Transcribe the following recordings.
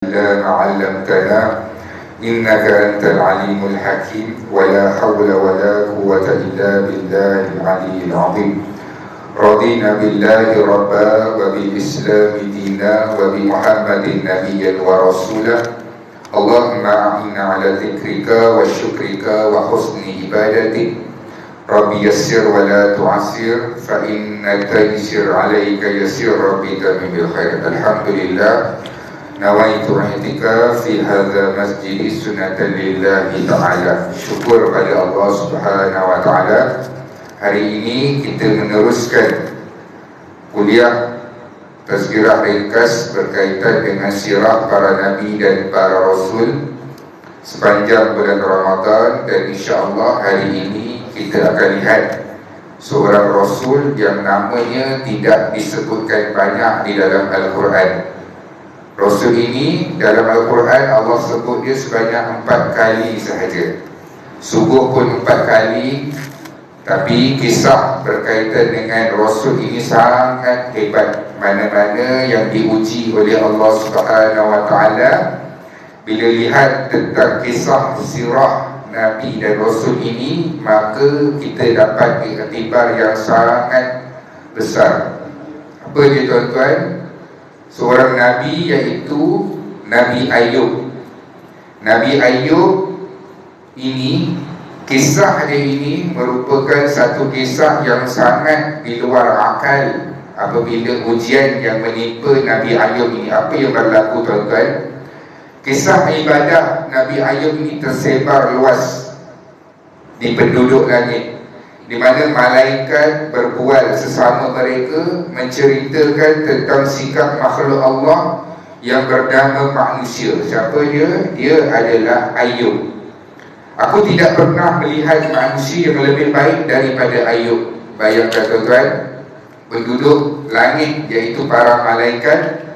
إلا ما علمتنا إنك أنت العليم الحكيم ولا حول ولا قوة إلا بالله العلي العظيم. رضينا بالله ربا وبالإسلام دينا وبمحمد نبيا ورسولا. اللهم أعنا على ذكرك وشكرك وحسن عبادتك. ربي يسر ولا تعسر فإن التيسير عليك يسير ربي تمم بالخير. الحمد لله nawaitu i'tikaf fi hadza masjid sunnatan lillahi ta'ala. Syukur pada Allah Subhanahu wa taala. Hari ini kita meneruskan kuliah tazkirah ringkas berkaitan dengan sirah para nabi dan para rasul sepanjang bulan Ramadan, dan insya-Allah hari ini kita akan lihat seorang rasul yang namanya tidak disebutkan banyak di dalam Al-Quran. Rasul ini dalam Al-Quran Allah sebut dia sebanyak 4 kali sahaja. Subuh pun 4 kali. Tapi kisah berkaitan dengan Rasul ini sangat hebat. Mana-mana yang diuji oleh Allah Subhanahu wa taala, bila lihat tentang kisah sirah Nabi dan Rasul ini, maka kita dapat iktibar yang sangat besar. Apa dia tuan-tuan? Seorang Nabi, iaitu Nabi Ayub. Nabi Ayub ini, kisah dia ini merupakan satu kisah yang sangat di luar akal. Apabila ujian yang menimpa Nabi Ayub ini, apa yang berlaku tuan-tuan? Kisah ibadah Nabi Ayub ini tersebar luas di penduduk langit, di mana malaikat berbual sesama mereka menceritakan tentang sikap makhluk Allah yang bernama manusia. Siapa dia? Dia adalah Ayub. Aku tidak pernah melihat manusia yang lebih baik daripada Ayub. Bayangkan tuan-tuan, penduduk langit iaitu para malaikat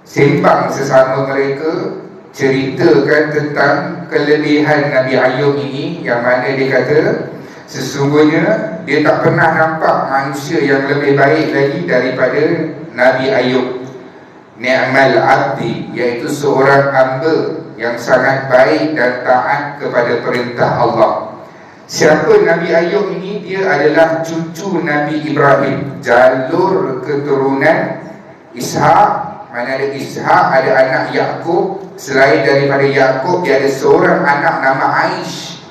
sembang sesama mereka, ceritakan tentang kelebihan Nabi Ayub ini, yang mana dia kata sesungguhnya dia tak pernah nampak manusia yang lebih baik lagi daripada Nabi Ayub. Ni'mal abdi, iaitu seorang hamba yang sangat baik dan taat kepada perintah Allah. Siapa Nabi Ayub ini? Dia adalah cucu Nabi Ibrahim, jalur keturunan Ishak. Mana ada Ishak, ada anak Yakub. Selain daripada Yakub, dia ada seorang anak nama Aish.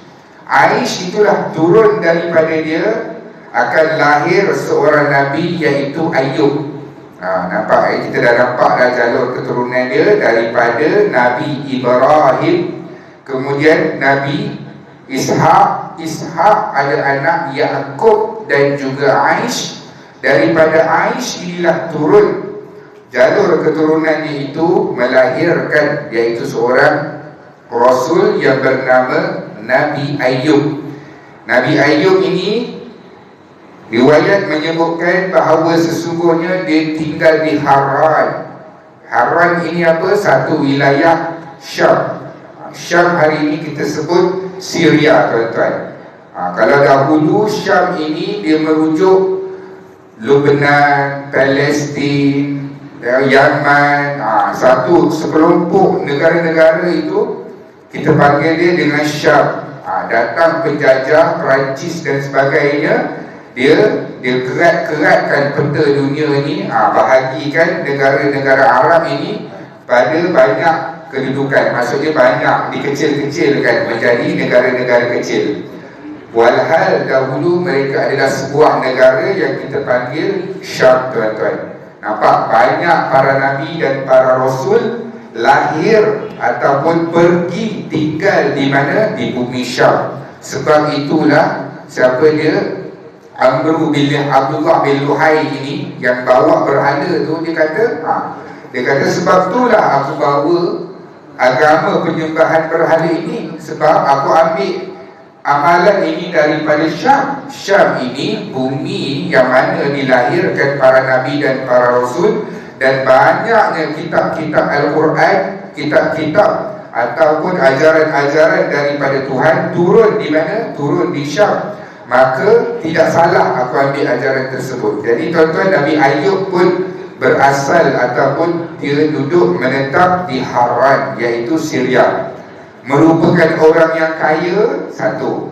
Aish itulah turun daripada dia akan lahir seorang Nabi, iaitu Ayub. Nampak, kita dah nampak dah jalur keturunan dia daripada Nabi Ibrahim, kemudian Nabi Ishak. Ishak ada anak Yakub dan juga Aish. Daripada Aish inilah turun jalur keturunannya itu melahirkan, iaitu seorang Rasul yang bernama Nabi Ayub. Nabi Ayub ini riwayat menyebutkan bahawa sesungguhnya dia tinggal di Haran. Haran ini apa? Satu wilayah Syam. Syam hari ini kita sebut Syria, tuan-tuan. Kalau dahulu Syam ini dia merujuk Lebanon, Palestin, Yaman, satu sekelompok negara-negara itu kita panggil dia dengan Syam. Datang penjajah Perancis dan sebagainya, dia kerat-keratkan peta dunia ni, bahagikan negara-negara Arab ini pada banyak kedudukan. Maksudnya banyak dikecil-kecilkan menjadi negara-negara kecil. Walhal dahulu mereka adalah sebuah negara yang kita panggil Syam, tuan-tuan. Nampak, banyak para nabi dan para rasul lahir ataupun pergi tinggal di mana? Di bumi Syam. Sebab itulah siapa dia? Abdullah bin Luhai ini yang bawa berhala tu, dia kata sebab itulah aku bawa agama penyembahan berhala ini, sebab aku ambil amalan ini daripada Syam. Syam ini bumi yang mana dilahirkan para nabi dan para rasul, dan banyaknya kitab-kitab Al-Quran, kitab-kitab ataupun ajaran-ajaran daripada Tuhan turun di mana? Turun di Syam. Maka tidak salah aku ambil ajaran tersebut. Jadi tuan-tuan, Nabi Ayub pun berasal ataupun dia duduk menetap di Haran, iaitu Syria. Merupakan orang yang kaya, satu.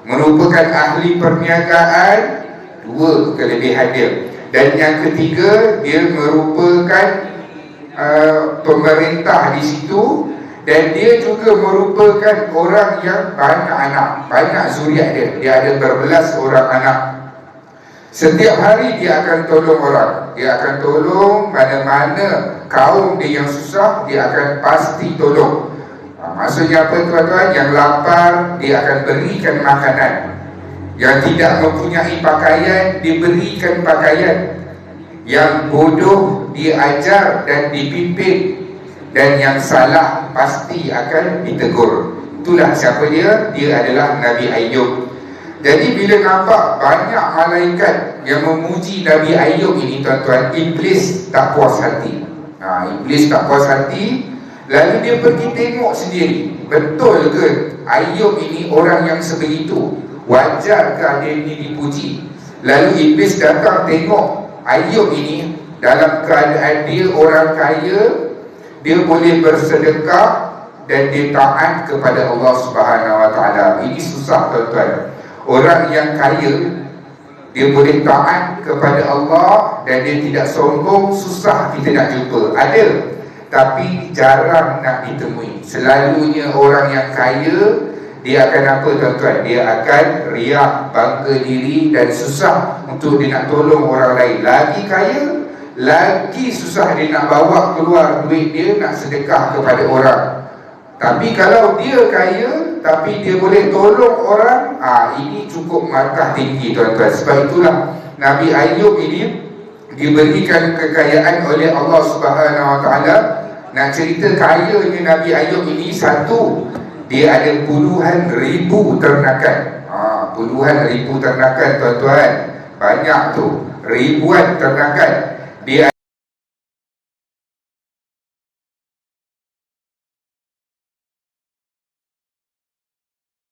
Merupakan ahli perniagaan, dua kelebihan dia. Dan yang ketiga, dia merupakan pemerintah di situ. Dan dia juga merupakan orang yang banyak anak, banyak zuriat dia. Dia ada berbelas orang anak. Setiap hari dia akan tolong orang. Dia akan tolong mana-mana kaum dia yang susah, dia akan pasti tolong. Maksudnya apa tuan-tuan? Yang lapar, dia akan berikan makanan. Yang tidak mempunyai pakaian, diberikan pakaian. Yang bodoh, diajar dan dipimpin. Dan yang salah pasti akan ditegur. Itulah siapa dia? Dia adalah Nabi Ayub. Jadi bila nampak banyak malaikat yang memuji Nabi Ayub ini tuan-tuan, Iblis tak puas hati. Iblis tak puas hati. Lalu dia pergi tengok sendiri, betul ke Ayub ini orang yang sebegitu? Wajarkah dia ini dipuji? Lalu Iblis datang tengok Ayub ini dalam keadaan dia orang kaya, dia boleh bersedekah dan dia taat kepada Allah Subhanahu Wa Taala. Ini susah tuan-tuan. Orang yang kaya, dia boleh taat kepada Allah dan dia tidak sombong, susah kita nak jumpa. Ada, tapi jarang nak ditemui. Selalunya orang yang kaya, dia akan apa tuan-tuan? Dia akan riak, bangga diri dan susah untuk dia nak tolong orang lain. Lagi kaya, lagi susah dia nak bawa keluar duit dia nak sedekah kepada orang. Tapi kalau dia kaya tapi dia boleh tolong orang, ini cukup markah tinggi tuan-tuan. Sebab itulah Nabi Ayub ini diberikan kekayaan oleh Allah Subhanahu Wa Taala. Nak cerita kayanya Nabi Ayub ini, satu, dia ada puluhan ribu ternakan. Puluhan ribu ternakan tuan-tuan. Banyak tu, ribuan ternakan. Dia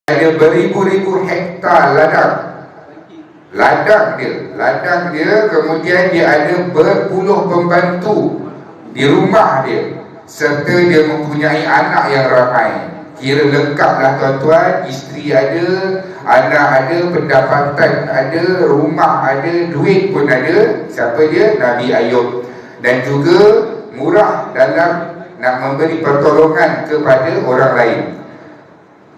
ada beribu-ribu hektar ladang. Ladang dia, kemudian dia ada berpuluh pembantu di rumah dia, serta dia mempunyai anak yang ramai. Kira lengkaplah tuan-tuan. Isteri ada, anak ada, pendapatan ada, rumah ada, duit pun ada. Siapa dia? Nabi Ayub. Dan juga murah dalam nak memberi pertolongan kepada orang lain.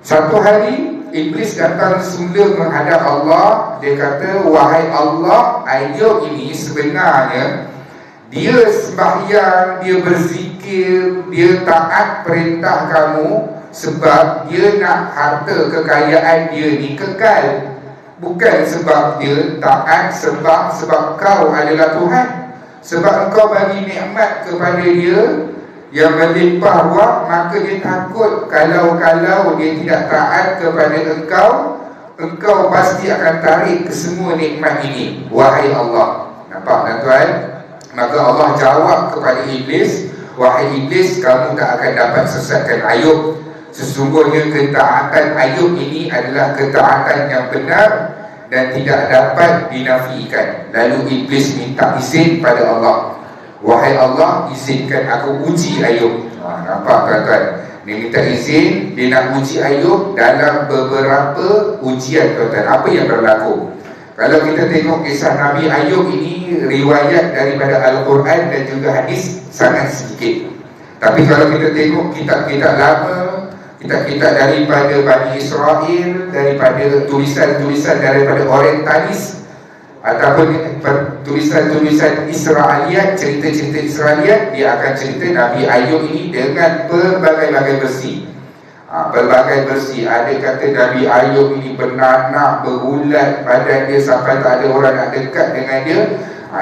Satu hari Iblis datang semula menghadap Allah. Dia kata, wahai Allah, Ayub ini sebenarnya dia sembahyang, dia berzikir, dia taat perintah kamu sebab dia nak harta kekayaan dia ni kekal. Bukan sebab dia taat, sebab kau adalah Tuhan. Sebab engkau bagi nikmat kepada dia yang melimpah ruah, maka dia takut kalau dia tidak taat kepada engkau pasti akan tarik ke semua nikmat ini. Wahai Allah. Nampak tuan-tuan? Maka Allah jawab kepada Iblis, wahai Iblis, kamu tak akan dapat sesatkan Ayub. Sesungguhnya ketaatan Ayub ini adalah ketaatan yang benar dan tidak dapat dinafikan. Lalu Iblis minta izin pada Allah, wahai Allah, izinkan aku uji Ayub. Nampak tuan-tuan? Dia minta izin, dia nak uji Ayub dalam beberapa ujian tuan-tuan. Apa yang berlaku? Kalau kita tengok kisah Nabi Ayub ini, riwayat daripada Al-Quran dan juga hadis sangat sedikit. Tapi kalau kita tengok kitab-kitab lama, kitab-kitab daripada Bani Israel, daripada tulisan-tulisan daripada orientalis, ataupun tulisan-tulisan Israeliat, cerita-cerita Israeliat, dia akan cerita Nabi Ayub ini dengan berbagai-bagai versi. Berbagai versi. Ada kata Nabi Ayub ini beranak, berulat badan dia sampai tak ada orang nak dekat dengan dia.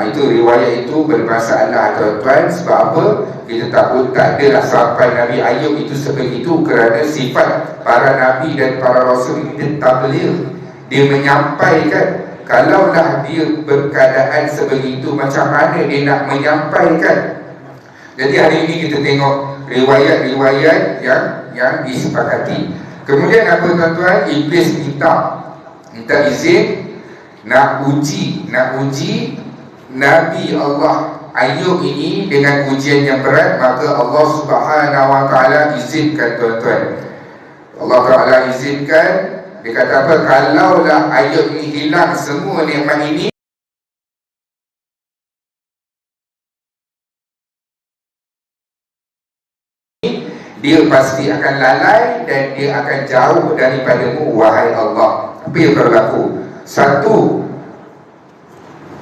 Itu riwayat itu bermasalah tuan-tuan. Sebab apa? Kita takut tak adalah sampai Nabi Ayub itu sebegitu, kerana sifat para Nabi dan para Rasul ini tabligh. Dia menyampaikan. Kalaulah dia berkeadaan sebegitu, macam mana dia nak menyampaikan? Jadi hari ini kita tengok riwayat-riwayat yang disepakati. Kemudian apa tuan-tuan? Iblis minta izin nak uji Nabi Allah Ayub ini dengan ujian yang berat, maka Allah Subhanahu Wa Taala izinkan tuan-tuan. Allah Taala izinkan. Dia kata apa? Kalaulah Ayub ini hilang semua nikmat ini, dia pasti akan lalai dan dia akan jauh daripadamu, wahai Allah. Apa yang berlaku? Satu,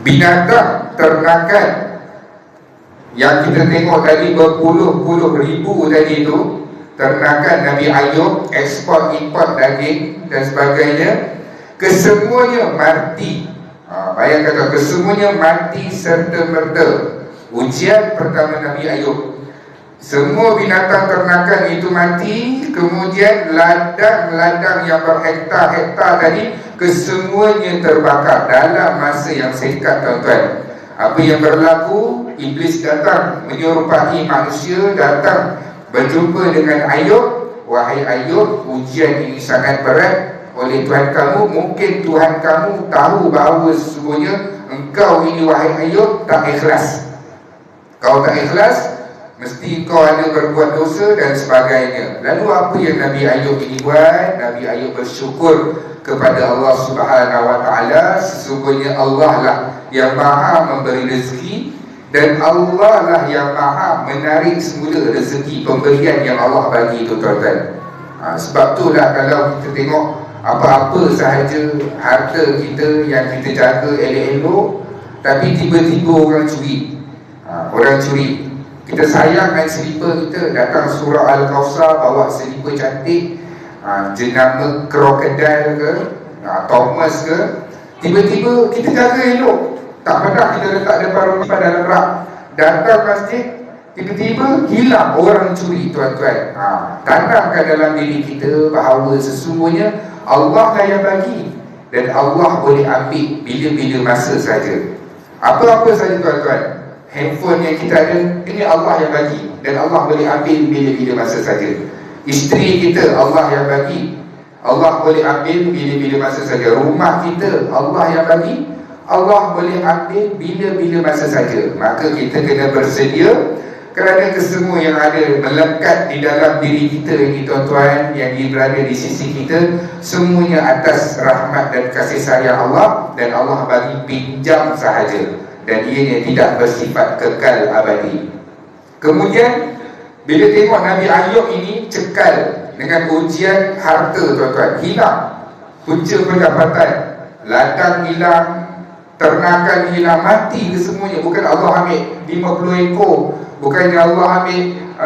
binatang ternakan yang kita tengok tadi berpuluh-puluh ribu tadi itu, ternakan Nabi Ayub, ekspor import daging dan sebagainya, kesemuanya mati. Bayangkan, kesemuanya mati serta merta. Ujian pertama Nabi Ayub, semua binatang ternakan itu mati. Kemudian ladang-ladang yang berhektar-hektar tadi, kesemuanya terbakar dalam masa yang singkat, tuan-tuan. Apa yang berlaku? Iblis datang menyerupai manusia, datang berjumpa dengan Ayub. Wahai Ayub, ujian ini sangat berat oleh Tuhan kamu. Mungkin Tuhan kamu tahu bahawa sesungguhnya engkau ini, wahai Ayub, tak ikhlas. Kau tak ikhlas, mesti kau ada berbuat dosa dan sebagainya. Lalu apa yang Nabi Ayub ini buat? Nabi Ayub bersyukur kepada Allah Subhanahu Wa Taala. Sesungguhnya Allah lah yang maha memberi rezeki, dan Allah lah yang maha menarik semula rezeki pemberian yang Allah bagi itu, tuan-tuan. Sebab itulah kalau kita tengok apa-apa sahaja harta kita yang kita jaga elok-elok, tapi tiba-tiba orang curi. Orang curi. Kita sayangkan selipar kita, datang surah Al-Kawthar, bawa selipar cantik, jenama krokodil ke, Thomas ke, tiba-tiba kita jaga elok, tak pernah kita letak depan rumah dalam rak. Datang masjid, tiba-tiba hilang, orang curi, tuan-tuan. Tanamkan dalam diri kita bahawa sesungguhnya Allah lah yang bagi, dan Allah boleh ambil bila-bila masa saja. Apa-apa saja, tuan-tuan. Handphone yang kita ada, ini Allah yang bagi, dan Allah boleh ambil bila-bila masa saja. Isteri kita Allah yang bagi, Allah boleh ambil bila-bila masa saja. Rumah kita Allah yang bagi, Allah boleh ambil bila-bila masa saja. Maka kita kena bersedia, kerana kesemua yang ada melekat di dalam diri kita ini, tuan-tuan, yang berada di sisi kita, semuanya atas rahmat dan kasih sayang Allah, dan Allah bagi pinjam sahaja, dan ianya tidak bersifat kekal abadi. Kemudian bila tengok Nabi Ayub ini cekal dengan ujian harta, tuan-tuan, hilang punca pendapatan, ladang hilang, ternakan hilang, mati kesemuanya. Bukan Allah ambil 50 ekor, bukannya Allah ambil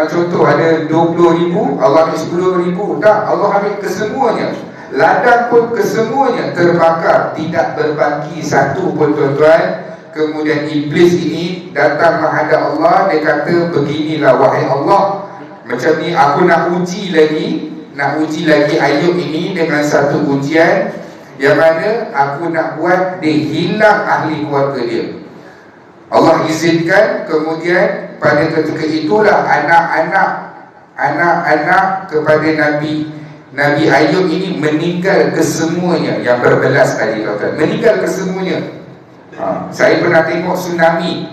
contoh ada 20,000, Allah ambil 10,000. Tak, Allah ambil kesemuanya. Ladang pun kesemuanya terbakar, tidak berbaki satu pun, tuan-tuan. Kemudian iblis ini datang menghadap Allah. Dia kata, beginilah wahai Allah, macam ni aku nak uji lagi Ayub ini dengan satu ujian, yang mana aku nak buat dia hilang ahli keluarga dia. Allah izinkan. Kemudian pada ketika itulah anak-anak kepada Nabi Ayub ini meninggal kesemuanya, yang berbelas tadi, tuan-tuan, meninggal kesemuanya. Saya pernah tengok tsunami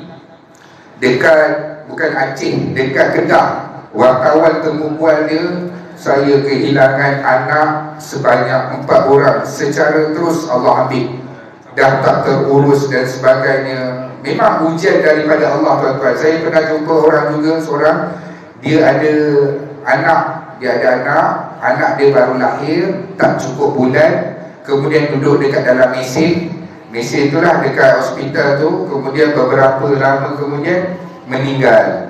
dekat, bukan Aceh, dekat Kedah. Wartawan temu bual dia, saya kehilangan anak sebanyak 4 orang secara terus Allah ambil, dah tak terurus dan sebagainya. Memang ujian daripada Allah, tuan-tuan. Saya pernah jumpa orang juga, seorang, dia ada anak dia baru lahir, tak cukup bulan, kemudian duduk dekat dalam mesin itulah dekat hospital tu. Kemudian beberapa lama kemudian meninggal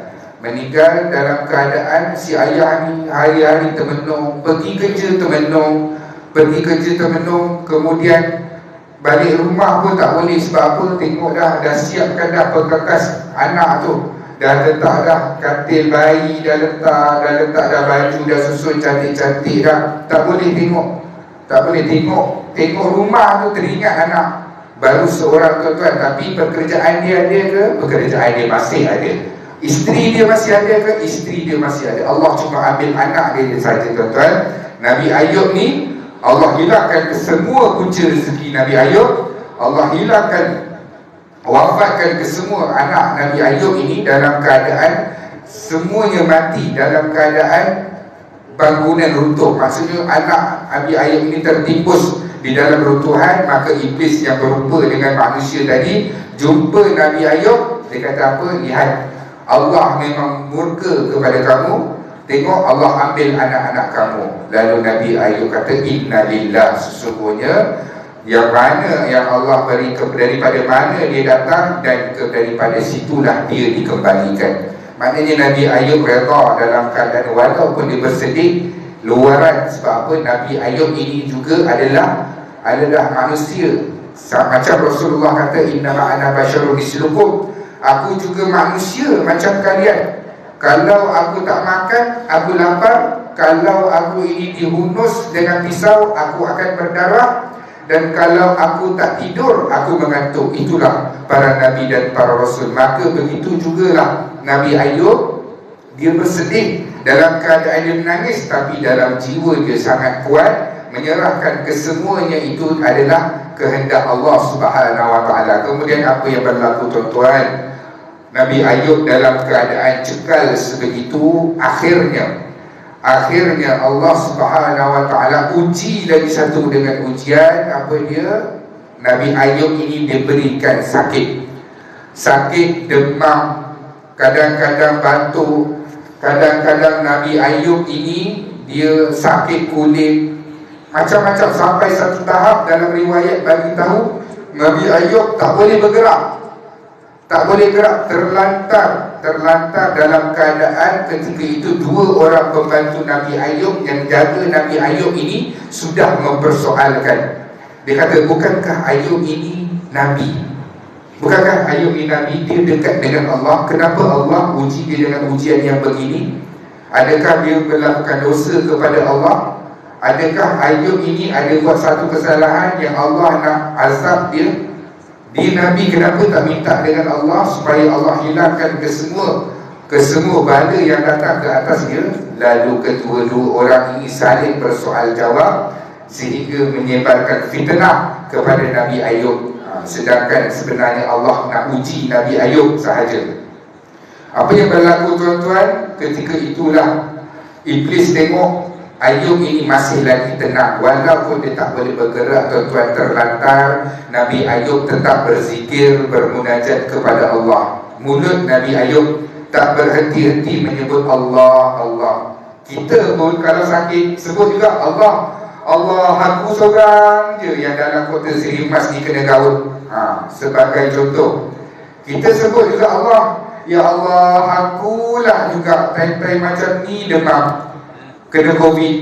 dalam keadaan si ayah ni hari-hari termenung, pergi kerja termenung, kemudian balik rumah pun tak boleh. Sebab apa? Tengok dah siapkan dah perkakas anak tu, dah letak dah katil bayi, dah letak dah baju, dah susun cantik-cantik dah. Tak boleh tengok rumah tu, teringat anak. Baru seorang, tuan-tuan, tapi pekerjaan dia ada ke? Pekerjaan dia masih ada. Isteri dia masih ada ke? Isteri dia masih ada. Allah cuma ambil anak dia saja, tuan-tuan. Nabi Ayub ni Allah hilangkan semua punca rezeki Nabi Ayub. Allah hilangkan wafatkan kesemua anak Nabi Ayub ini dalam keadaan semuanya mati, dalam keadaan bangunan runtuh. Maksudnya anak Nabi Ayub ini tertimbus di dalam runtuhan. Maka iblis yang berupa dengan manusia tadi jumpa Nabi Ayub, dia kata apa? Lihat, Allah memang murka kepada kamu, tengok Allah ambil anak-anak kamu. Lalu Nabi Ayub kata, inna lillah, sesungguhnya yang mana yang Allah beri, daripada mana dia datang, dan daripada situlah dia dikembalikan. Maknanya Nabi Ayub redha dalam keadaan walaupun dia bersedih luaran. Sebab apa? Nabi Ayub ini juga adalah manusia. Macam Rasulullah kata, innama ana basyarun mislukum, aku juga manusia macam kalian. Kalau aku tak makan, aku lapar. Kalau aku ini dihunus dengan pisau, aku akan berdarah. Dan kalau aku tak tidur, aku mengantuk. Itulah para Nabi dan para Rasul. Maka begitu jugalah Nabi Ayub, dia bersedih dalam keadaan dia menangis, tapi dalam jiwa dia sangat kuat, menyerahkan kesemuanya itu adalah kehendak Allah Subhanahu Wa Taala. Kemudian apa yang berlaku, tuan-tuan? Nabi Ayub dalam keadaan cekal sebegitu, akhirnya Allah Subhanahu Wa Taala uji lagi satu dengan ujian. Apa dia? Nabi Ayub ini diberikan sakit, demam, kadang-kadang batuk, kadang-kadang Nabi Ayub ini dia sakit kulit, macam-macam. Sampai satu tahap dalam riwayat bagi tahu Nabi Ayub tak boleh bergerak, terlantar dalam keadaan ketika itu dua orang pembantu Nabi Ayub yang jaga Nabi Ayub ini sudah mempersoalkan. Dia kata, bukankah Ayub ini Nabi? Bukankah Ayub ini Nabi? Dia dekat dengan Allah. Kenapa Allah uji dia dengan ujian yang begini? Adakah dia melakukan dosa kepada Allah? Adakah Ayub ini ada buat satu kesalahan yang Allah nak azab dia? Dia Nabi, kenapa tak minta dengan Allah supaya Allah hilangkan kesemua bala yang datang ke atas dia? Lalu kedua-dua orang ini saling bersoal jawab sehingga menyebarkan fitnah kepada Nabi Ayub. Sedangkan sebenarnya Allah nak uji Nabi Ayub sahaja. Apa yang berlaku, tuan-tuan? Ketika itulah iblis tengok Ayub ini masih lagi tenang, walaupun dia tak boleh bergerak, tuan-tuan, terlantar. Nabi Ayub tetap berzikir, bermunajat kepada Allah. Mulut Nabi Ayub tak berhenti-henti menyebut Allah, Allah. Kita pun kalau sakit sebut juga Allah, Allah. Aku seorang je yang dalam kota Seri Emas ni kena gaut. Sebagai contoh, kita sebut juga Allah, ya Allah, akulah juga time-time macam ni demam, kena COVID.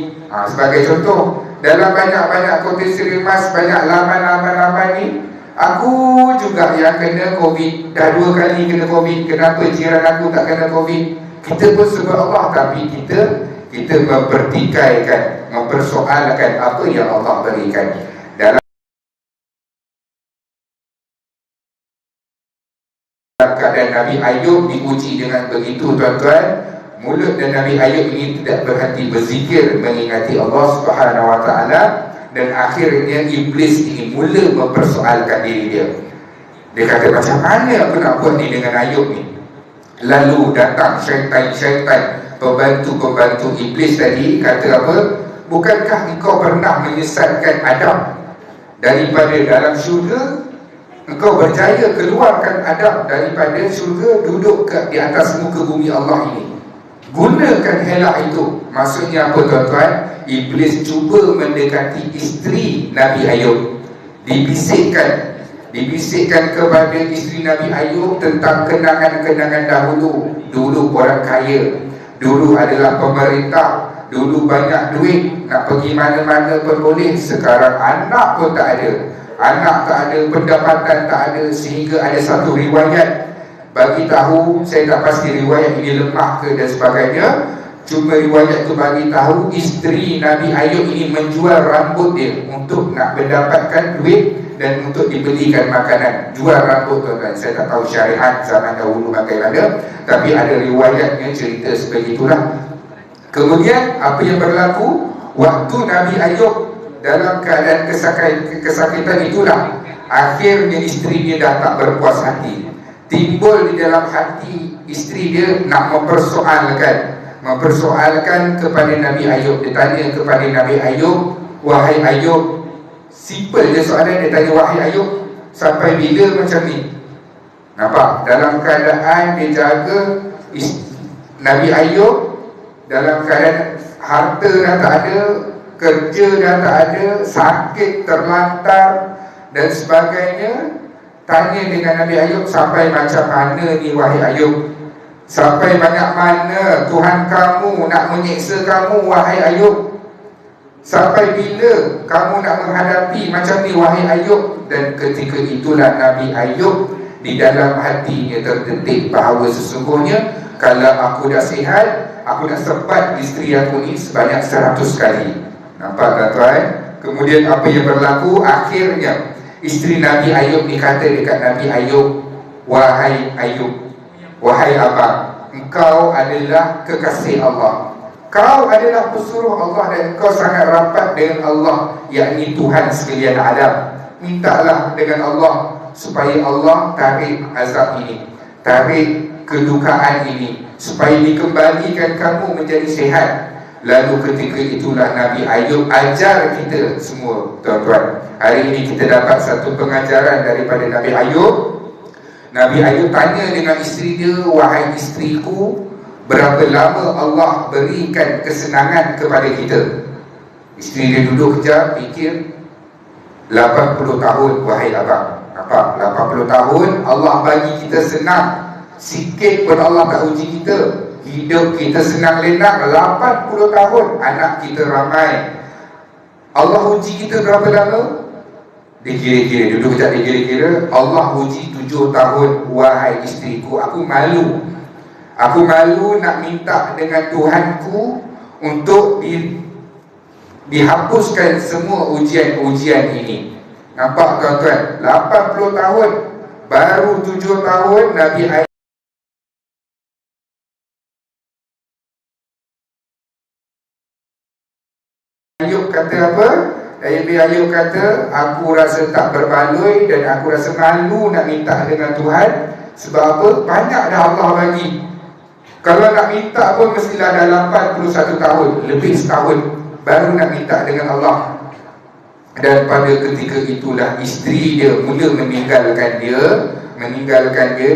Sebagai contoh, dalam banyak-banyak kota Seri Emas, banyak laman ni, aku juga yang kena COVID. Dah 2 kali kena COVID. Kenapa jiran aku tak kena COVID? Kita pun sebut Allah, tapi kita mempertikaikan, mempersoalkan apa yang Allah berikan. Dalam keadaan Nabi Ayub diuji dengan begitu, tuan-tuan, mulut dan Nabi Ayub ini tidak berhenti berzikir mengingati Allah Subhanahu Wa Taala. Dan akhirnya iblis ini mula mempersoalkan diri dia. Dia kata, macam mana aku nak buat ni dengan Ayub ni? Lalu datang syaitan, pembantu iblis tadi, kata apa? Bukankah engkau pernah menyesatkan Adam daripada dalam syurga? Engkau berjaya keluarkan Adam daripada syurga, duduk di atas muka bumi Allah ini. Gunakan helak itu. Maksudnya apa, tuan-tuan? Iblis cuba mendekati isteri Nabi Ayub. Dibisikkan kepada isteri Nabi Ayub tentang kenangan-kenangan dahulu. Dulu orang kaya, dulu adalah pemerintah, dulu banyak duit, nak pergi mana-mana pun boleh. Sekarang anak pun tak ada, pendapatan tak ada. Sehingga ada satu riwayat bagi tahu, saya tak pasti riwayat ini lemah ke dan sebagainya, cuma riwayat itu bagi tahu isteri Nabi Ayub ini menjual rambut dia untuk nak mendapatkan duit dan untuk dibelikan makanan. Jual rambut, tuan-tuan. Saya tak tahu syariat zaman dahulu bagaimana, tapi ada riwayatnya cerita sebegitulah. Kemudian apa yang berlaku waktu Nabi Ayub dalam keadaan kesakitan itulah, Akhirnya isteri dia dah tak berpuas hati. Timbul di dalam hati isteri dia nak mempersoalkan kepada Nabi Ayub. Dia tanya kepada Nabi Ayub, wahai Ayub, simple je soalan dia tanya, wahai Ayub, sampai bila macam ni? Nampak? Dalam keadaan dia jaga Nabi Ayub, dalam keadaan harta dah tak ada, kerja dah tak ada, sakit, terlantar dan sebagainya. Tanya dengan Nabi Ayub, sampai macam mana ni wahai Ayub? Sampai banyak mana Tuhan kamu nak menyiksa kamu wahai Ayub? Sampai bila kamu nak menghadapi macam ni wahai Ayub? Dan ketika itulah Nabi Ayub di dalam hatinya terdetik bahawa sesungguhnya kalau aku dah sihat, aku nak sebat isteri aku ni sebanyak 100 kali. Nampak tuan-tuan? Kemudian apa yang berlaku? Akhirnya isteri Nabi Ayub ni kata dekat Nabi Ayub, wahai Ayub, wahai abang, engkau adalah kekasih Allah, kau adalah pesuruh Allah dan engkau sangat rapat dengan Allah, yakni Tuhan sekalian alam. Mintalah dengan Allah supaya Allah tarik azab ini, tarik kedukaan ini, supaya dikembalikan kamu menjadi sihat. Lalu ketika itulah Nabi Ayub ajar kita semua, tuan-tuan. Hari ini kita dapat satu pengajaran daripada Nabi Ayub. Nabi Ayub tanya dengan isteri dia, wahai isteriku, berapa lama Allah berikan kesenangan kepada kita? Isteri dia duduk kejap, fikir, 80 tahun wahai abang. Nampak? 80 tahun Allah bagi kita senang. Sikit pun Allah tak uji kita. Hidup kita senang lenang 80 tahun. Anak kita ramai. Allah uji kita berapa lama? Dia kira-kira, duduk kejap dia kira-kira. Allah uji 7 tahun. Wahai isteriku, aku malu. Aku malu nak minta dengan Tuhanku untuk dihapuskan semua ujian-ujian ini. Nampak tuan-tuan? 80 tahun. Baru 7 tahun Nabi Ayub kata apa? Nabi Ayub kata, aku rasa tak berbaloi dan aku rasa malu nak minta dengan Tuhan. Sebab apa? Banyak dah Allah bagi. Kalau nak minta pun mestilah dalam 81 tahun, lebih setahun baru nak minta dengan Allah. Dan pada ketika itulah isteri dia mula meninggalkan dia.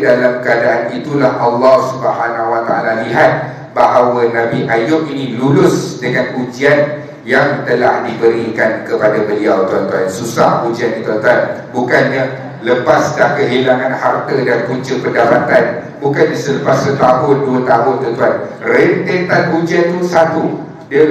Dalam keadaan itulah Allah Subhanahu Wa Taala lihat bahawa Nabi Ayub ini lulus dengan ujian yang telah diberikan kepada beliau, tuan-tuan. Susah ujian itu, tuan-tuan. Bukannya lepas dah kehilangan harta dan punca pendapatan, bukan selepas setahun, 2 tahun, tuan-tuan. Rentetan ujian itu satu, dia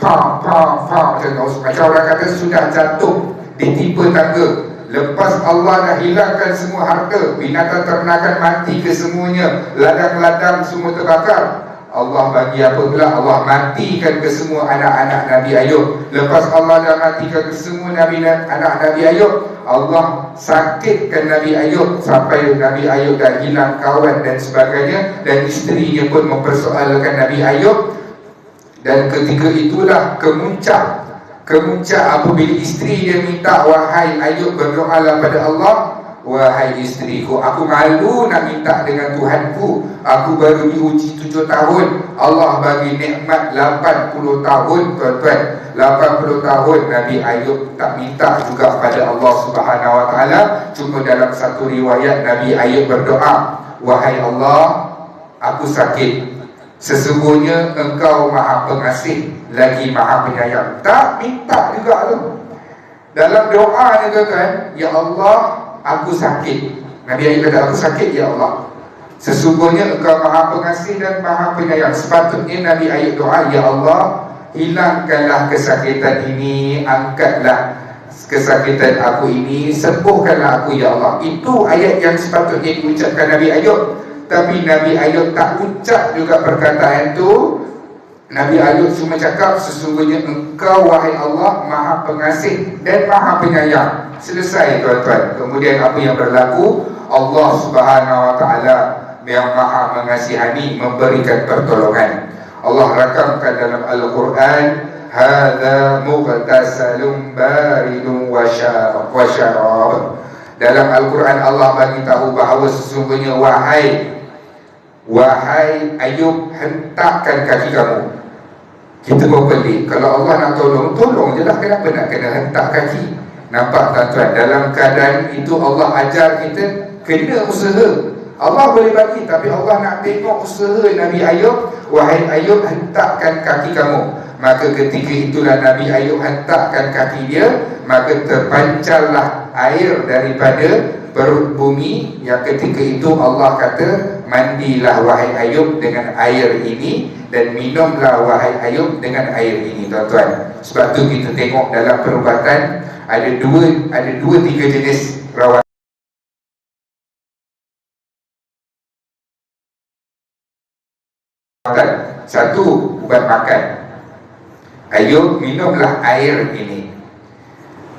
macam orang kata sudah jatuh ditimpa tangga. Lepas Allah dah hilangkan semua harta, binatang ternakan mati kesemuanya, ladang-ladang semua terbakar. Allah bagi apa pula? Allah matikan ke semua anak-anak Nabi Ayub. Lepas Allah dah matikan ke semua anak Nabi Ayub, Allah sakitkan Nabi Ayub sampai Nabi Ayub dah hilang kawan dan sebagainya. Dan isterinya pun mempersoalkan Nabi Ayub. Dan ketika itulah kemuncak apabila isteri dia minta, wahai Ayub, berdoalah pada Allah, wahai isteriku, aku malu nak minta dengan Tuhanku. Aku baru diuji 7 tahun, Allah bagi nikmat 80 tahun, tuan-tuan. 80 tahun Nabi Ayub tak minta juga pada Allah Subhanahu Wa Taala. Cuma dalam satu riwayat Nabi Ayub berdoa, wahai Allah, aku sakit. Sesungguhnya Engkau Maha Pengasih lagi Maha Penyayang. Tak minta juga tu. Dalam doa ni kan, ya Allah, aku sakit. Nabi Ayub kata, aku sakit ya Allah. Sesungguhnya Engkau Maha Pengasih dan Maha Penyayang. Sepatutnya Nabi Ayub doa, ya Allah, hilangkanlah kesakitan ini, angkatlah kesakitan aku ini, sembuhkanlah aku ya Allah. Itu ayat yang sepatutnya diucapkan Nabi Ayub. Tapi Nabi Ayub tak ucap juga perkataan itu. Nabi Ayub cuma cakap, sesungguhnya Engkau wahai Allah Maha Pengasih dan Maha Penyayang. Selesai, tuan-tuan. Kemudian apa yang berlaku? Allah Subhanahu Wa Taala yang Maha Mengasihani memberikan pertolongan. Allah rakamkan dalam Al-Quran, hadza mughtasalun baridun wa syarab. Dalam Al-Quran Allah bagi tahu bahawa sesungguhnya wahai Ayub, hentakkan kaki kamu. Kita berpelik, kalau Allah nak tolong je lah, kenapa nak kena hentak kaki? Nampak tuan-tuan, dalam keadaan itu Allah ajar kita kena usaha. Allah boleh bagi, tapi Allah nak tengok usaha Nabi Ayub. Wahai Ayub, hentakkan kaki kamu. Maka ketika itulah Nabi Ayub hentakkan kaki dia, maka terpancarlah air daripada perut bumi. Yang ketika itu Allah kata, mandilah wahai Ayub dengan air ini, dan minumlah wahai Ayub dengan air ini, tuan-tuan. Sebab tu kita tengok dalam perubatan ada dua tiga jenis rawatan. Satu, ubat makan. Ayub, minumlah air ini.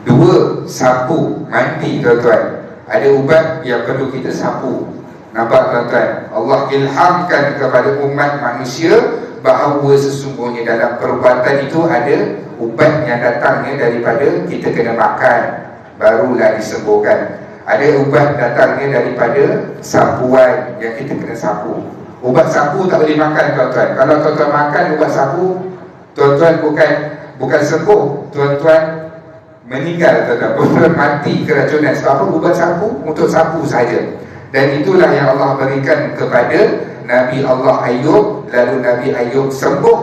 Dua, sapu, mandi, tuan-tuan. Ada ubat yang perlu kita sapu. Nampak tuan-tuan, Allah ilhamkan kepada umat manusia bahawa sesungguhnya dalam perubatan itu ada ubat yang datangnya daripada kita kena makan, barulah disembuhkan. Ada ubat datangnya daripada sapuan yang kita kena sapu. Ubat sapu tak boleh makan, tuan-tuan. Kalau tuan-tuan makan ubat sapu, tuan-tuan bukan sembuh, tuan-tuan meninggal, tuan-tuan mati keracunan. Sebab apa? Ubat sapu untuk sapu saja. Dan itulah yang Allah berikan kepada Nabi Allah Ayub. Lalu Nabi Ayub sembuh,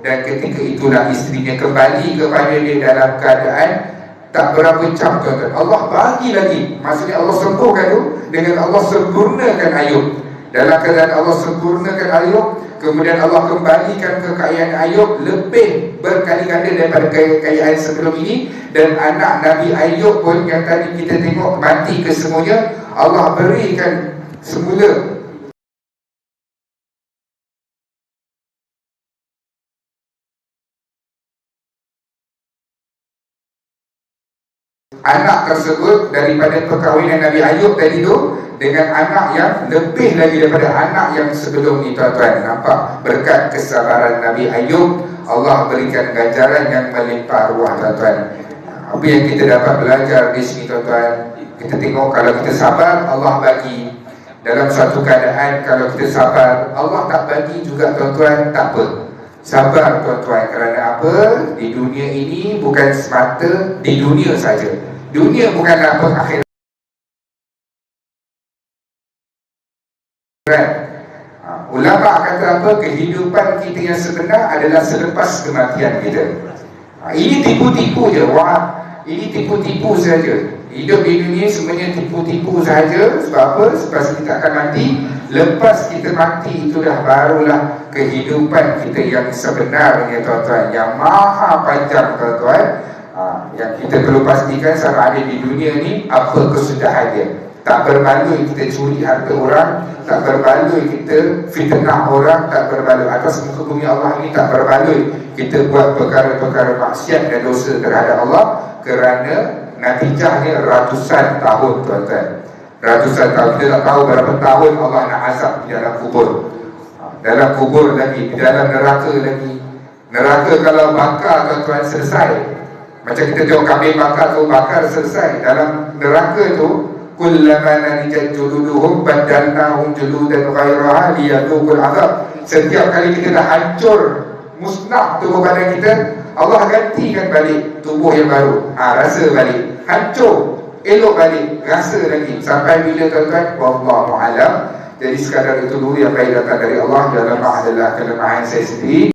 dan ketika itulah isterinya kembali kepada dia dalam keadaan tak berapa jam, tuan-tuan. Allah bagi lagi, maksudnya Allah sembuhkan tu, dengan Allah sempurnakan Ayub. Dalam keadaan Allah sempurnakan Ayub, kemudian Allah kembalikan kekayaan Ayub lebih berkali ganda daripada kekayaan sebelum ini. Dan anak Nabi Ayub pun yang tadi kita tengok mati kesemuanya, Allah berikan semula anak tersebut daripada perkahwinan Nabi Ayub tadi tu dengan anak yang lebih lagi daripada anak yang sebelum ni, tuan-tuan. Nampak berkat kesabaran Nabi Ayub, Allah berikan ganjaran yang melimpah ruah, tuan-tuan. Apa yang kita dapat belajar di sini, tuan-tuan, kita tengok kalau kita sabar, Allah bagi. Dalam suatu keadaan kalau kita sabar, Allah tak bagi juga, tuan-tuan, tak apa. Sabar, tuan-tuan, kerana apa? Di dunia ini bukan semata di dunia saja. Dunia bukan apa, akhirat. Ulama kata apa? Kehidupan kita yang sebenar adalah selepas kematian kita. Ini tipu-tipu je. Wah, ini tipu-tipu saja. Hidup di dunia semuanya tipu-tipu saja. Sebab apa? Sebab kita akan mati. Lepas kita mati, itulah barulah kehidupan kita yang sebenarnya, tuan-tuan, yang maha panjang, tuan-tuan. Yang kita perlu pastikan sama ada di dunia ni apa kesudahan dia. Tak berbaloi kita curi harta orang, tak berbaloi kita fitnah orang, tak berbaloi atas muka bumi Allah ini, tak berbaloi kita buat perkara-perkara maksiat dan dosa terhadap Allah, kerana natijahnya ratusan tahun, tuan-tuan. Ratusan tahun, kita tak tahu berapa tahun Allah nak azab di dalam kubur. Dalam kubur lagi, di dalam neraka lagi. Neraka kalau bakar, tuan-tuan, selesai. Macam kita tengok kambing bakar tu, bakar selesai. Dalam neraka tu, kullama nanijat juluduhum badalnahum juludan ghairaha liyadhuqul azab. Setiap kali kita dah hancur, musnah tubuh badan kita, Allah gantikan balik tubuh yang baru. Rasa balik, hancur, elok balik, rasa lagi. Sampai bila, tuan-tuan? Wallahu a'lam. Jadi sekadar itu dulu yang baik datang dari Allah. Dalam adalah kelemahan saya sendiri.